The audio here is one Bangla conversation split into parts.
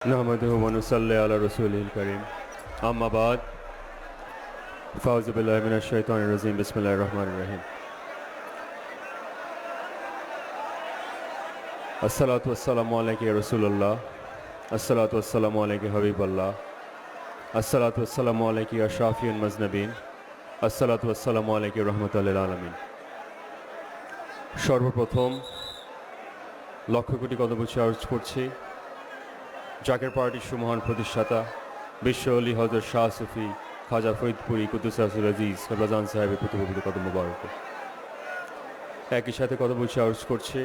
नहमदुहु व नुसल्ली अला रसूलिल करीम अम्मा बाद फ़ाउज़ु बिल्लाहि मिनश शैतानिर रजीम बिस्मिल्लाहिर रहमानिर रहीम अस्सलातु वस्सलामु अलैका या रसूलल्लाह अस्सलातु वस्सलामु अलैका हबीबल्लाह अस्सलातु वस्सलामु अलैका या शाफिउल मुज़नबिन अस्सलातु वस्सलामु अलैका रहमताल लिल आलामीन। সর্বপ্রথম লক্ষ কোটি কদমবুছি আরজ করছি জাকের পার্টির সুমহান প্রতিষ্ঠাতা বিশ্ব অলি হযরত শাহ সুফি খাজা ফরিদপুরি কুদ্দুসাহুল আজিজ কবলাজান সাহেবের প্রতিপবিত কদম মুবারক। একই সাথে কদমবুছি আরজ করছি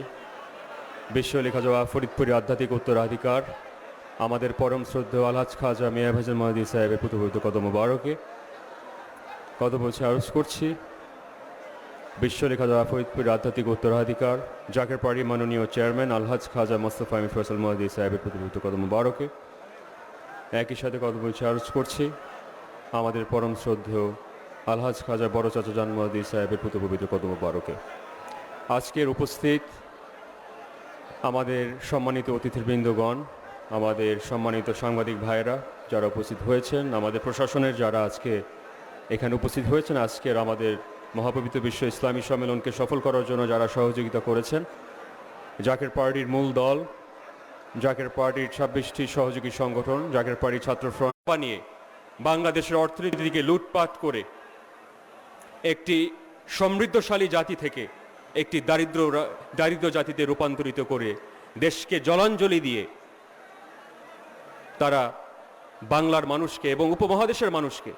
বিশ্ব অলি খাজা ফরিদপুরি আধ্যাত্মিক উত্তরাধিকার আমাদের পরম শ্রদ্ধেয় আলহাজ খাজা মিয়া ভাইজান মহদি সাহেবের প্রতিপবিত কদম মুবারকে। কদমবুছি আরজ করছি বিশ্ব অলি খাজা ফরিদপুরি আধ্যাত্মিক উত্তরাধিকার জাকের পার্টির মাননীয় চেয়ারম্যান আলহাজ খাজা মোস্তফা আমির ফয়সাল মহদি সাহেবের প্রতিপবিত কদম মুবারকে। একই সাথে কদমবুছি আরজ করছি আমাদের পরম শ্রদ্ধেয় আলহাজ খাজা বড় চাচা জান মহদি সাহেবের প্রতিপবিত কদম মুবারকে। আজকের উপস্থিত আমাদের সম্মানিত অতিথিবৃন্দগণ, আমাদের সম্মানিত সাংবাদিক ভাইয়েরা যারা উপস্থিত হয়েছেন, আমাদের প্রশাসনের যারা আজকে এখানে উপস্থিত হয়েছেন, আজকের আমাদের মহাপবিত্র বিশ্ব ইসলামী সম্মেলনকে সফল করার জন্য যারা সহযোগিতা করেছেন, জাকের পার্টির মূল দল, জাকের পার্টির 26টি সহযোগী সংগঠন, জাকের পার্টি ছাত্র ফ্রন্ট বানিয়ে বাংলাদেশের অর্থনীতিকে লুটপাট করে একটি সমৃদ্ধশালী জাতি থেকে একটি দারিদ্র জাতিতে রূপান্তরিত করে দেশকে জলাঞ্জলি দিয়ে তারা বাংলার মানুষকে এবং উপমহাদেশের মানুষকে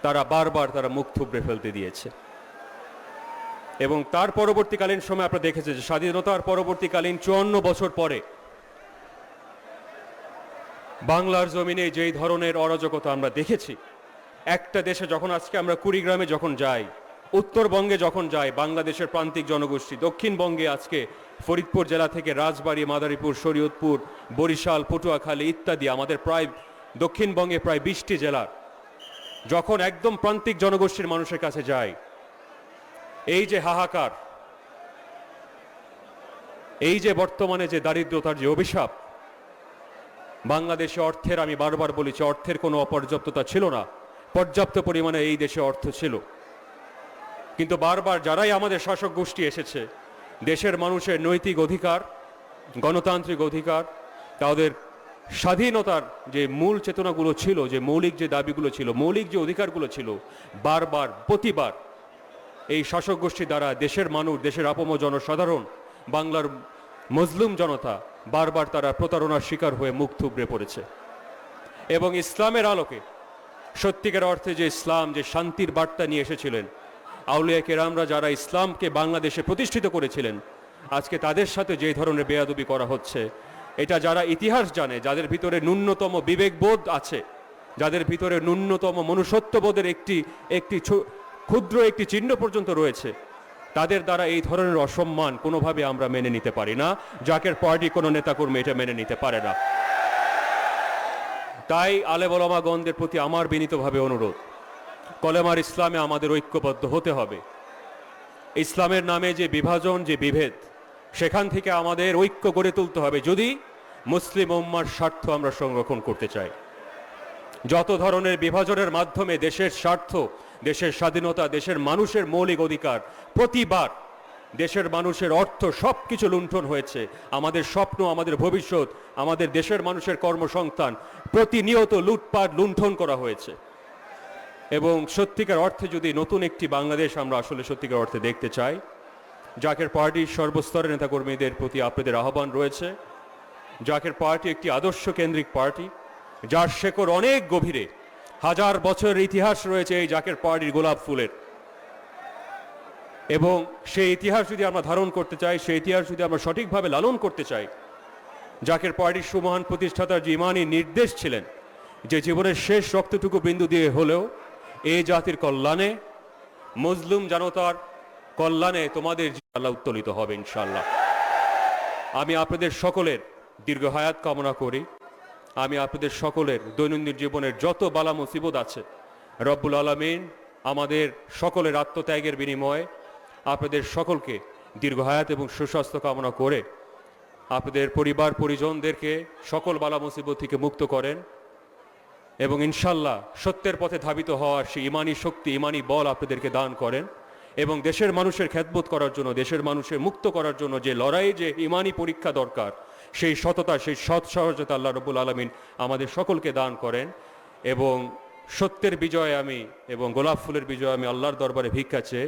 তারা বারবার মুখ থুবড়ে ফেলতে দিয়েছে। এবং তার পরবর্তীকালীন সময় আপনারা দেখেছেন যে স্বাধীনতার পরবর্তীকালীন 54 বছর পরে বাংলার জমিনে যেই ধরনের অরাজকতা আমরা দেখেছি, একটা দেশে যখন আজকে আমরা কুড়িগ্রামে যখন যাই, উত্তরবঙ্গে যখন যাই, বাংলাদেশের প্রান্তিক জনগোষ্ঠী, দক্ষিণবঙ্গে আজকে ফরিদপুর জেলা থেকে রাজবাড়ী, মাদারীপুর, শরীয়তপুর, বরিশাল, পটুয়াখালী ইত্যাদি আমাদের প্রায় দক্ষিণবঙ্গে প্রায় 20টি জেলা যখন একদম প্রান্তিক জনগোষ্ঠীর মানুষের কাছে যায়, এই যে হাহাকার, এই যে বর্তমানে যে দারিদ্রতার যে অভিশাপ, বাংলাদেশে অর্থের, আমি বারবার বলেছি, অর্থের কোনো অপর্যাপ্ততা ছিল না, পর্যাপ্ত পরিমাণে এই দেশে অর্থ ছিল। কিন্তু বারবার যারাই আমাদের শাসক গোষ্ঠী এসেছে, দেশের মানুষের নৈতিক অধিকার, গণতান্ত্রিক অধিকার, তাদের স্বাধীনতার যে মূল চেতনাগুলো ছিল, যে মৌলিক যে দাবিগুলো ছিল, মৌলিক যে অধিকারগুলো ছিল, বারবার প্রতিবার এই শাসক গোষ্ঠী দ্বারা দেশের মানুষ, দেশের আপম জনসাধারণ, বাংলার মজলুম জনতা বারবার তারা প্রতারণার শিকার হয়ে মুখ থুবড়ে পড়েছে। এবং ইসলামের আলোকে, সত্যিকার অর্থে যে ইসলাম, যে শান্তির বার্তা নিয়ে এসেছিলেন, আউলিয়া কেরামরা যারা ইসলামকে বাংলাদেশে প্রতিষ্ঠিত করেছিলেন, আজকে তাদের সাথে যে ধরনের বেয়াদবি করা হচ্ছে, এটা যারা ইতিহাস জানে, যাদের ভিতরে ন্যূনতম বিবেকবোধ আছে, যাদের ভিতরে ন্যূনতম মনুষ্যত্ববোধের একটি ক্ষুদ্র একটি চিহ্ন পর্যন্ত রয়েছে, তাদের দ্বারা এই ধরনের অসম্মান কোনোভাবে আমরা মেনে নিতে পারি না। জাকের পার্টি কোনো নেতাকর্মী এটা মেনে নিতে পারে না। তাই আলেম ওলামাগণদের প্রতি আমার বিনীতভাবে অনুরোধ, কলেমার ইসলামে আমাদের ঐক্যবদ্ধ হতে হবে। ইসলামের নামে যে বিভাজন, যে বিভেদ, সেখান থেকে আমাদের ঐক্য গড়ে তুলতে হবে যদি মুসলিম উম্মার স্বার্থ আমরা সংরক্ষণ করতে চাই। যত ধরনের বিভাজনের মাধ্যমে দেশের স্বার্থ, দেশের স্বাধীনতা, দেশের মানুষের মৌলিক অধিকার, প্রতিবার দেশের মানুষের অর্থ সব কিছু লুণ্ঠন হয়েছে, আমাদের স্বপ্ন, আমাদের ভবিষ্যৎ, আমাদের দেশের মানুষের কর্মসংস্থান প্রতিনিয়ত লুটপাট লুণ্ঠন করা হয়েছে। এবং সত্যিকার অর্থে যদি নতুন একটি বাংলাদেশ আমরা আসলে সত্যিকার অর্থে দেখতে চাই, জাকের পার্টির সর্বস্তরের নেতাকর্মীদের প্রতি আপনাদের আহ্বান রয়েছে। জাকের পার্টি একটি আদর্শ কেন্দ্রিক পার্টি, যার শেকড় অনেক গভীরে, হাজার বছরের ইতিহাস রয়েছে এই জাকের পার্টির গোলাপ ফুলের। এবং সেই ইতিহাস যদি আমরা ধারণ করতে চাই, সেই ইতিহাস যদি আমরা সঠিকভাবে লালন করতে চাই, জাকের পার্টির সুমহান প্রতিষ্ঠাতার যে ইমানি নির্দেশ ছিলেন, যে জীবনের শেষ রক্তটুকু বিন্দু দিয়ে হলেও এই জাতির কল্যাণে, মজলুম জনতার কল্যাণে তোমাদের আল্লাহ উত্তোলিত হবে ইনশাআল্লাহ। আমি আপনাদের সকলের দীর্ঘ হায়াত কামনা করি। আমি আপনাদের সকলের দৈনন্দিন জীবনের যত বালা মুসিবত আছে, রব্বুল আলামিন আমাদের সকলের আত্মত্যাগের বিনিময়ে আপনাদের সকলকে দীর্ঘ হায়াত এবং সুস্বাস্থ্য কামনা করে আপনাদের পরিবার পরিজনদেরকে সকল বালা মুসিবত থেকে মুক্ত করেন এবং ইনশাল্লাহ সত্যের পথে ধাবিত হওয়ার সেই ইমানি শক্তি ইমানি বল আপনাদেরকে দান করেন এবং দেশের মানুষের খেদমত করার জন্য দেশের মানুষের মুক্ত করার জন্য যে লড়াই যে ইমানি পরীক্ষা দরকার সেই সততা সেই সৎ সহজতা আল্লাহ রব্বুল আলমিন আমাদের সকলকে দান করেন এবং সত্যের বিজয় আমি এবং গোলাপ ফুলের বিজয় আমি আল্লাহর দরবারে ভিক্ষা চেয়ে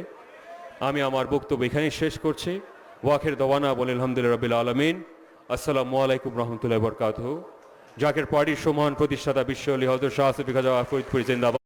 আমি আমার বক্তব্য এখানেই শেষ করছি ওয়াখের দওয়ানা বলে আলহামদুলিল্লাহ রাব্বিল আলামিন আসসালামু আলাইকুম রহমতুল্লাহ বরকাতুহু জাকের পার্টির সম্মান প্রতিষ্ঠাতা বিশ্ব আলী হযরত শাহ সুফি খাজা ফরিদপুরি জিন্দাবাদ